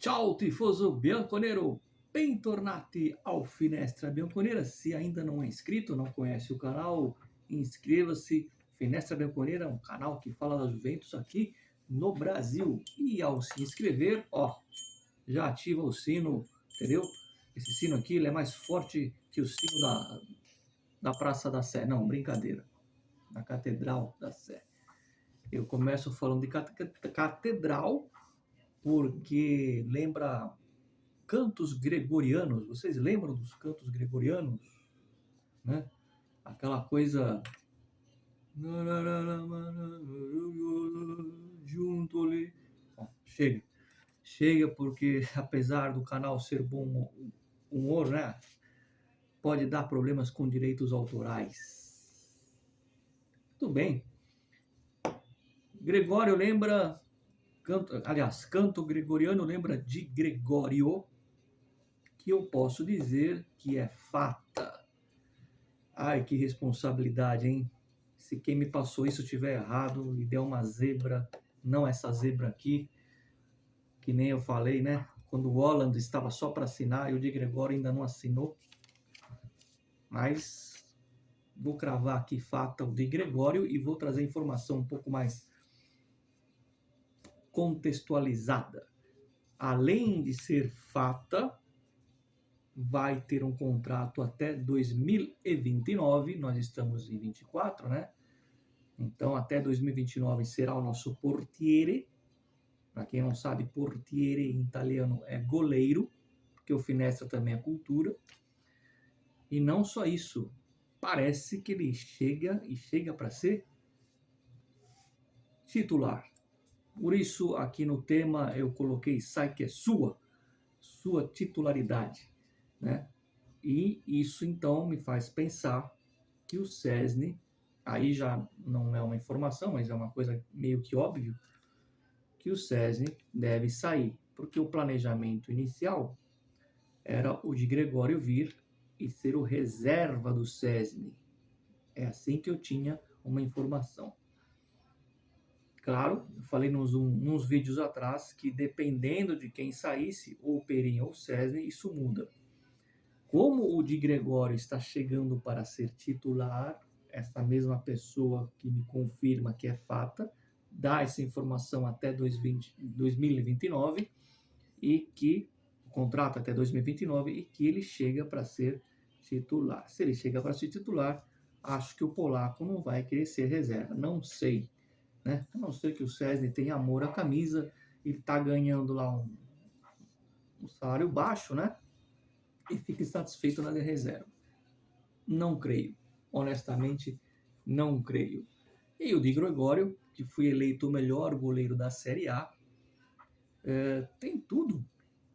Ciao tifoso bianconero, bentornati ao Finestra Bianconera. Se ainda não é inscrito, não conhece o canal, inscreva-se. Finestra Bianconera é um canal que fala da Juventus aqui no Brasil. E ao se inscrever, já ativa o sino, entendeu? Esse sino aqui ele é mais forte que o sino da Praça da Sé. Não, brincadeira. Da Catedral da Sé. Eu começo falando de catedral porque lembra cantos gregorianos. Vocês lembram dos cantos gregorianos? Né? Aquela coisa. Junto ali. Bom, chega. Chega porque, apesar do canal ser bom humor, né? Pode dar problemas com direitos autorais. Tudo bem. Gregório lembra. Canto gregoriano lembra de Gregório, que eu posso dizer que é fata. Ai, que responsabilidade, hein? Se quem me passou isso tiver errado e der uma zebra, não essa zebra aqui, que nem eu falei, né? Quando o Holland estava só para assinar e o de Gregório ainda não assinou. Mas vou cravar aqui fata o de Gregório e vou trazer informação um pouco mais contextualizada. Além de ser fata, vai ter um contrato até 2029, nós estamos em 24, né? Então, até 2029 será o nosso portiere. Para quem não sabe, portiere em italiano é goleiro, porque o Finestra também é cultura. E não só isso, parece que ele chega para ser titular. Por isso, aqui no tema, eu coloquei sai que é sua titularidade, né? E isso, então, me faz pensar que o Szczęsny, aí já não é uma informação, mas é uma coisa meio que óbvio, que o Szczęsny deve sair, porque o planejamento inicial era o de Gregório vir e ser o reserva do Szczęsny. É assim que eu tinha uma informação. Claro, eu falei nos vídeos atrás que dependendo de quem saísse, ou o Perin ou o Szczęsny, isso muda. Como o de Gregório está chegando para ser titular, essa mesma pessoa que me confirma que é fata, dá essa informação até 2029 e que o contrato até 2029 e que ele chega para ser titular. Se ele chega para ser titular, acho que o polaco não vai querer ser reserva. Não sei, né? A não ser que o Szczęsny tenha amor à camisa, ele está ganhando lá um salário baixo, né? E fique satisfeito na reserva. Não creio. Honestamente, não creio. E o de Gregório, que foi eleito o melhor goleiro da Série A, tem tudo.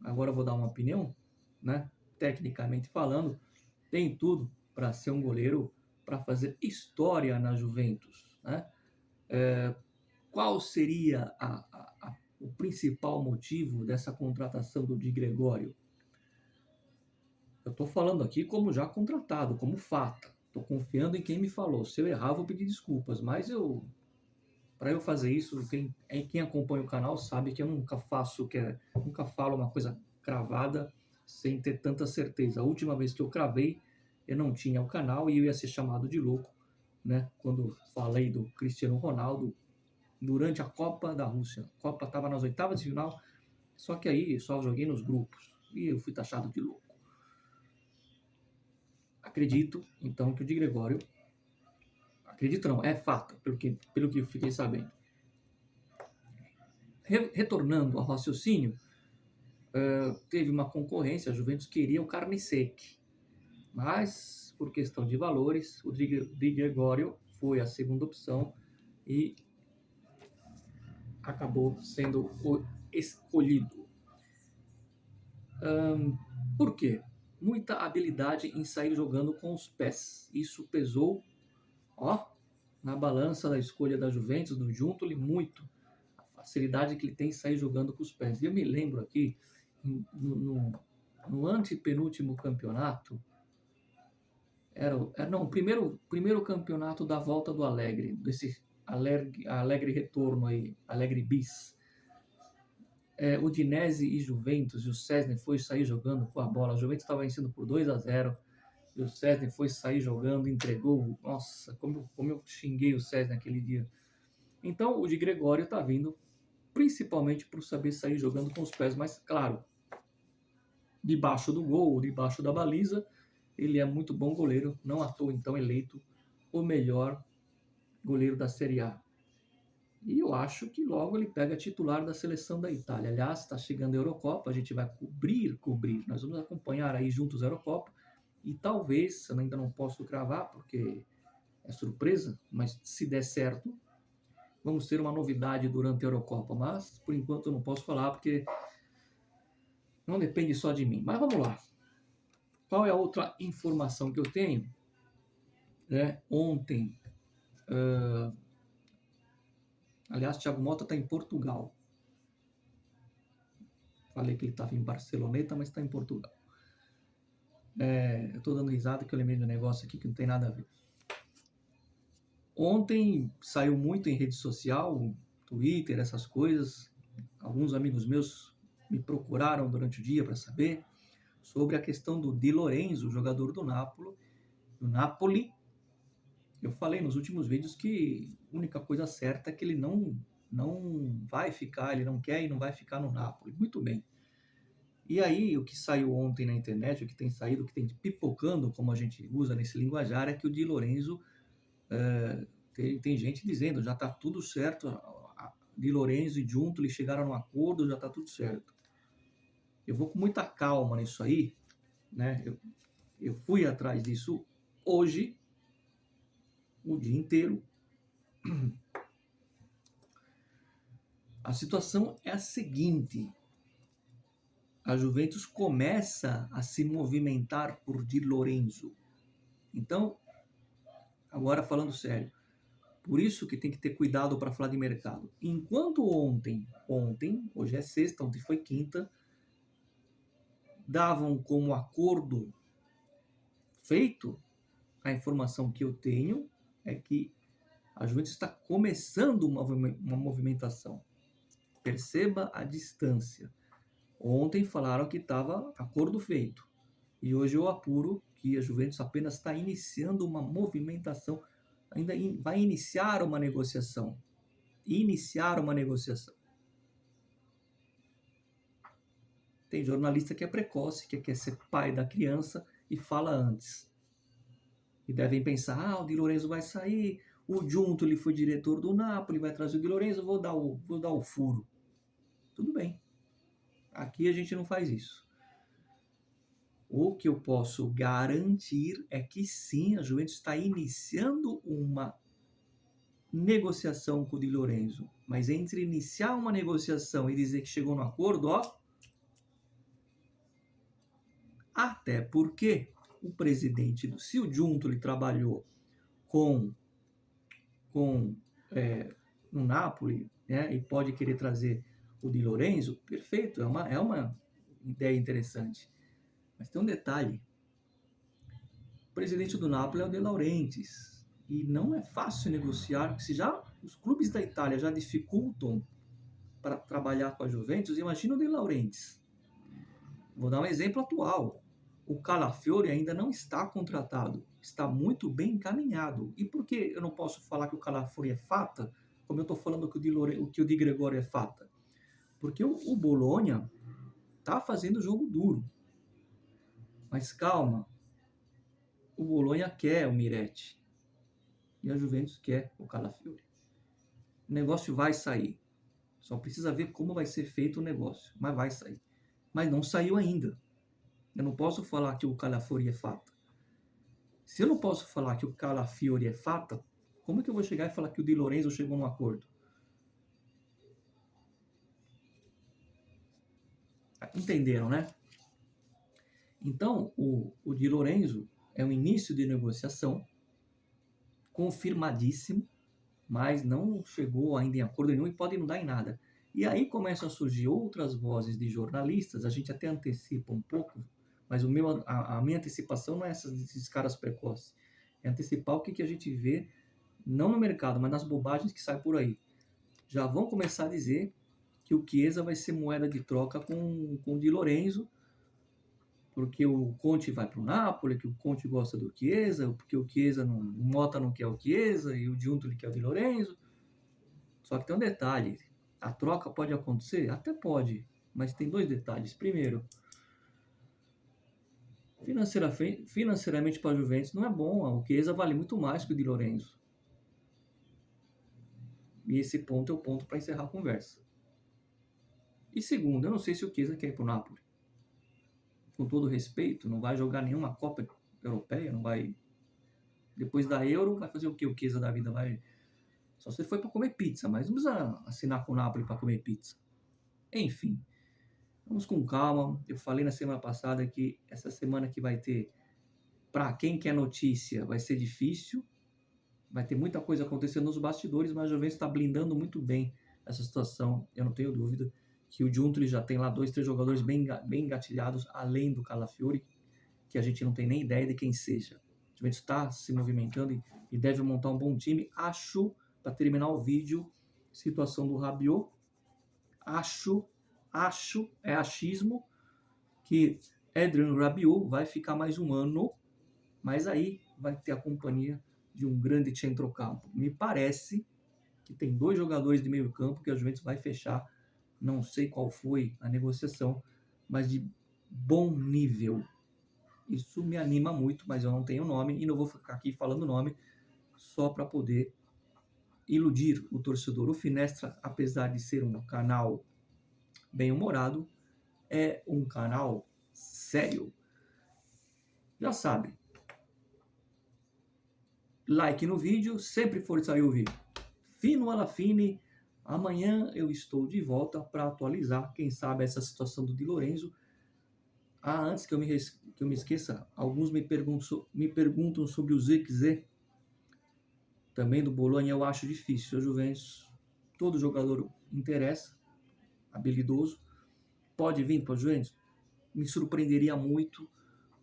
Agora eu vou dar uma opinião, né? Tecnicamente falando, tem tudo para ser um goleiro para fazer história na Juventus, né? Qual seria o principal motivo dessa contratação do Di Gregório? Eu estou falando aqui como já contratado, como fato. Estou confiando em quem me falou. Se eu errar, vou pedir desculpas. Mas para eu fazer isso, quem acompanha o canal sabe que eu nunca falo uma coisa cravada sem ter tanta certeza. A última vez que eu cravei, eu não tinha o canal e eu ia ser chamado de louco, né? Quando falei do Cristiano Ronaldo durante a Copa da Rússia. A Copa estava nas oitavas de final, só que aí só joguei nos grupos e eu fui taxado de louco. Acredito, então, que o Di Gregório... Acredito não, é fato, pelo que eu fiquei sabendo. Retornando ao raciocínio, teve uma concorrência, a Juventus queria o Carnicetti, mas, por questão de valores, o Di Gregório foi a segunda opção e acabou sendo o escolhido. Por quê? Muita habilidade em sair jogando com os pés. Isso pesou, na balança da escolha da Juventus, do Giuntoli, muito. A facilidade que ele tem em sair jogando com os pés. E eu me lembro aqui, no antepenúltimo campeonato, o primeiro campeonato da volta do Alegre, desse Alegre retorno aí, Alegre bis. Udinese e Juventus, e o Szczęsny foi sair jogando com a bola. A Juventus estava vencendo por 2-0, e o Szczęsny foi sair jogando, entregou. Nossa, como eu xinguei o Szczęsny naquele dia. Então, o de Gregório está vindo principalmente por saber sair jogando com os pés, mas claro, debaixo do gol, debaixo da baliza, ele é muito bom goleiro, não à toa então eleito o melhor goleiro da Série A. E eu acho que logo ele pega titular da seleção da Itália. Aliás, está chegando a Eurocopa, a gente vai cobrir. Nós vamos acompanhar aí juntos a Eurocopa. E talvez, eu ainda não posso cravar, porque é surpresa, mas se der certo, vamos ter uma novidade durante a Eurocopa. Mas, por enquanto, eu não posso falar, porque não depende só de mim. Mas vamos lá. Qual é a outra informação que eu tenho? Ontem, aliás, Thiago Mota está em Portugal. Falei que ele estava em Barceloneta, mas está em Portugal. Eu estou dando risada que eu lembrei de um negócio aqui que não tem nada a ver. Ontem saiu muito em rede social, Twitter, essas coisas. Alguns amigos meus me procuraram durante o dia para saber sobre a questão do Di Lorenzo, jogador do Napoli. Eu falei nos últimos vídeos que a única coisa certa é que ele não vai ficar, ele não quer e não vai ficar no Napoli. Muito bem. E aí, o que saiu ontem na internet, o que tem saído, o que tem pipocando, como a gente usa nesse linguajar, é que o Di Lorenzo, tem gente dizendo, já está tudo certo, Di Lorenzo e Giuntoli chegaram num acordo, já está tudo certo. Eu vou com muita calma nisso aí, né? Eu fui atrás disso hoje, o dia inteiro. A situação é a seguinte: a Juventus começa a se movimentar por Di Lorenzo. Então, agora falando sério, por isso que tem que ter cuidado para falar de mercado. Enquanto ontem, hoje é sexta, ontem foi quinta, davam como acordo feito, a informação que eu tenho é que a Juventus está começando uma movimentação. Perceba a distância. Ontem falaram que estava acordo feito. E hoje eu apuro que a Juventus apenas está iniciando uma movimentação, ainda vai iniciar uma negociação. Tem jornalista que é precoce, que quer ser pai da criança e fala antes. E devem pensar, o Di Lorenzo vai sair, o Giuntoli foi diretor do Napoli, vai trazer o Di Lorenzo, vou dar o furo. Tudo bem. Aqui a gente não faz isso. O que eu posso garantir é que sim, a Juventus está iniciando uma negociação com o Di Lorenzo. Mas entre iniciar uma negociação e dizer que chegou no acordo, até porque o presidente se o Giuntoli trabalhou no Napoli, né, e pode querer trazer o Di Lorenzo, perfeito, é uma ideia interessante. Mas tem um detalhe: o presidente do Napoli é o De Laurentiis, e não é fácil negociar, porque se já os clubes da Itália já dificultam para trabalhar com a Juventus, imagina o De Laurentiis. Vou dar um exemplo atual. O Calafiori ainda não está contratado, está muito bem encaminhado. E por que eu não posso falar que o Calafiori é fata, como eu estou falando que o Di Gregório é fata? Porque o Bologna está fazendo jogo duro. Mas calma, o Bologna quer o Miretti e a Juventus quer o Calafiori. O negócio vai sair. Só precisa ver como vai ser feito o negócio, mas vai sair. Mas não saiu ainda. Eu não posso falar que o Calafiori é fata. Se eu não posso falar que o Calafiori é fata, como é que eu vou chegar e falar que o Di Lorenzo chegou num acordo? Entenderam, né? Então, o Di Lorenzo é um início de negociação confirmadíssimo, mas não chegou ainda em acordo nenhum e pode não dar em nada. E aí começam a surgir outras vozes de jornalistas, a gente até antecipa um pouco, mas a minha antecipação não é esses caras precoces, é antecipar o que a gente vê, não no mercado, mas nas bobagens que saem por aí. Já vão começar a dizer que o Chiesa vai ser moeda de troca com o Di Lorenzo, porque o Conte vai para o Napoli, que o Conte gosta do Chiesa, porque o Chiesa o Motta não quer o Chiesa e o Giuntoli quer o Di Lorenzo. Só que tem um detalhe, a troca pode acontecer? Até pode, mas tem dois detalhes. Primeiro, financeiramente para a Juventus não é bom, o Chiesa vale muito mais que o Di Lorenzo. E esse ponto é o ponto para encerrar a conversa. E segundo, eu não sei se o Chiesa quer ir para o Napoli. Com todo respeito, não vai jogar nenhuma Copa Europeia, não vai... Depois da Euro, vai fazer o que o Chiesa da vida? Vai... Só se ele foi para comer pizza, mas não precisa assinar com o Napoli para comer pizza. Enfim, vamos com calma. Eu falei na semana passada que essa semana que vai ter, para quem quer notícia, vai ser difícil. Vai ter muita coisa acontecendo nos bastidores, mas a Juventus está blindando muito bem essa situação. Eu não tenho dúvida que o Giuntoli já tem lá 2, 3 jogadores bem engatilhados, além do Calafiori, que a gente não tem nem ideia de quem seja. A Juventus está se movimentando e deve montar um bom time. Acho, para terminar o vídeo, situação do Rabiot, acho, é achismo, que Adrien Rabiot vai ficar mais um ano, mas aí vai ter a companhia de um grande centrocampo. Me parece que tem 2 jogadores de meio campo que a Juventus vai fechar, não sei qual foi a negociação, mas de bom nível. Isso me anima muito, mas eu não tenho nome e não vou ficar aqui falando nome só para poder iludir o torcedor. O Finestra, apesar de ser um canal bem-humorado, é um canal sério. Já sabe. Like no vídeo, sempre Forza Juve. Fino alla fine. Amanhã eu estou de volta para atualizar, quem sabe, essa situação do Di Lorenzo. Antes que eu me esqueça, alguns me perguntam sobre o Zirkzee, também do Bologna. Eu acho difícil. A Juventus, todo jogador interessa, habilidoso, pode vir para a Juventus. Me surpreenderia muito,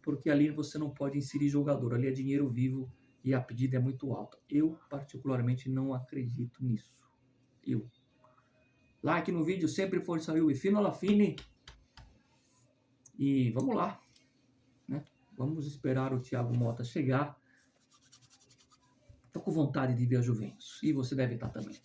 porque ali você não pode inserir jogador, ali é dinheiro vivo e a pedida é muito alta. Eu, particularmente, não acredito nisso. Like no vídeo, sempre Forza Juve, fino alla fine. E vamos lá, né? Vamos esperar o Thiago Motta chegar. Tô com vontade de ver a Juventus, e você deve estar também.